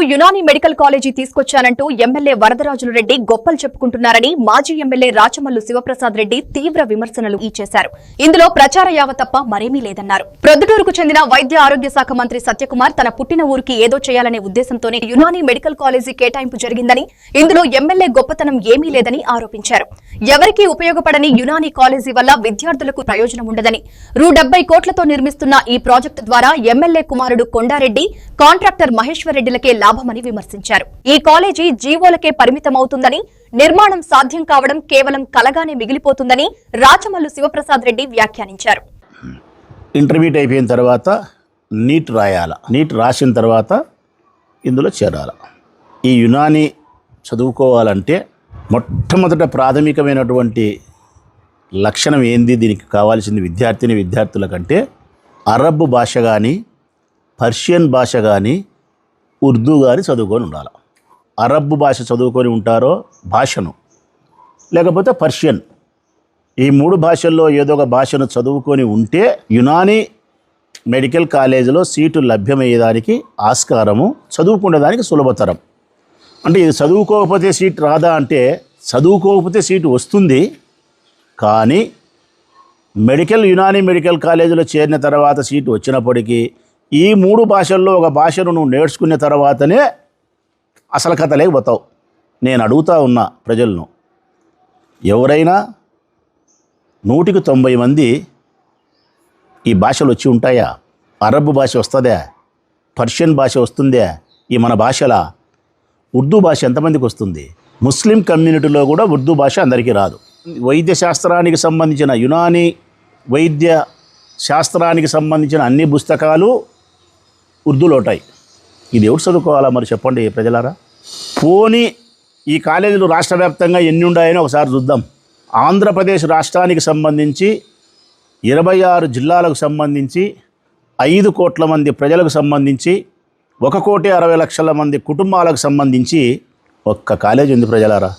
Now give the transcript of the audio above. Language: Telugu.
యునాని మెడికల్ కాలేజీ తీసుకొచ్చానంటూ ఎమ్మెల్యే వరదరాజులు రెడ్డి గొప్పలు చెప్పుకుంటున్నారని మాజీ ఎమ్మెల్యే రాచమల్లు శివప్రసాద్ రెడ్డి తీవ్ర విమర్శనలు చేశారు. ఇందులో ప్రచార యావ తప్ప మరేమీ లేదన్నారు. ప్రొద్దుటూరుకు చెందిన వైద్య ఆరోగ్య శాఖ మంత్రి సత్యకుమార్ తన పుట్టిన ఊరికి ఏదో చేయాలనే ఉద్దేశంతోనే యునాని మెడికల్ కాలేజీ కేటాయింపు జరిగిందని, ఇందులో ఎమ్మెల్యే గొప్పతనం ఏమీ లేదని ఆరోపించారు. ఎవరికీ ఉపయోగపడని యునాని కాలేజీ వల్ల విద్యార్థులకు ప్రయోజనం ఉండదని, రూ.70 కోట్లతో నిర్మిస్తున్న ఈ ప్రాజెక్టు ద్వారా ఎమ్మెల్యే కుమారుడు కొండారెడ్డి, కాంట్రాక్టర్ మహేశ్వర్ రెడ్డిలకే లాభమని విమర్శించారు. ఈ కాలేజీ జీవోలకే పరిమితమవుతుందని, నిర్మాణం సాధ్యం కావడం కేవలం కలగానే మిగిలిపోతుందని రాచమల్లు శివప్రసాద్ రెడ్డి వ్యాఖ్యానించారు. ఇంటర్మీడియట్ అయిపోయిన తర్వాత నీట్ రాయాల, నీట్ రాసిన తర్వాత ఇందులో చేరాల. ఈ యునాని చదువుకోవాలంటే మొట్టమొదట ప్రాథమికమైనటువంటి లక్షణం ఏంది, దీనికి కావాల్సింది విద్యార్థుల కంటే అరబ్ భాష కానీ, పర్షియన్ భాష కానీ, ఉర్దూ కానీ చదువుకొని ఉండాలి. అరబ్ భాష చదువుకొని ఉంటారో భాషను, లేకపోతే పర్షియన్, ఈ 3 భాషల్లో ఏదో ఒక భాషను చదువుకొని ఉంటే యునాని మెడికల్ కాలేజీలో సీటు లభ్యమయ్యేదానికి ఆస్కారము, చదువుకునేదానికి సులభతరం. అంటే ఇది చదువుకోకపోతే సీట్ రాదా అంటే, చదువుకోకపోతే సీటు వస్తుంది. కానీ యునాని మెడికల్ కాలేజీలో చేరిన తర్వాత సీటు వచ్చినప్పటికీ ఈ 3 భాషల్లో ఒక భాషను నువ్వు నేర్చుకున్న తర్వాతనే అసలు కథ లేకపోతావు. నేను అడుగుతా ఉన్నా ప్రజలను, ఎవరైనా 100కి 90 మంది ఈ భాషలు వచ్చి ఉంటాయా? అరబ్ భాష వస్తుందా? పర్షియన్ భాష వస్తుందా? ఈ మన భాషలా ఉర్దూ భాష ఎంతమందికి వస్తుంది? ముస్లిం కమ్యూనిటీలో కూడా ఉర్దూ భాష అందరికీ రాదు. వైద్య శాస్త్రానికి సంబంధించిన యునాని వైద్య శాస్త్రానికి సంబంధించిన అన్ని పుస్తకాలు ఉర్దూలో ఉంటాయి. ఇది ఎవరు చదువుకోవాలా మరి చెప్పండి ప్రజలారా? పోనీ ఈ కాలేజీలు రాష్ట్ర వ్యాప్తంగా ఎన్ని ఉన్నాయని ఒకసారి చూద్దాం. ఆంధ్రప్రదేశ్ రాష్ట్రానికి సంబంధించి 26 జిల్లాలకు సంబంధించి 5 కోట్ల మంది ప్రజలకు సంబంధించి 1,60,00,000 మంది కుటుంబాలకు సంబంధించి ఒక్క కాలేజీ ఉంది ప్రజలారా.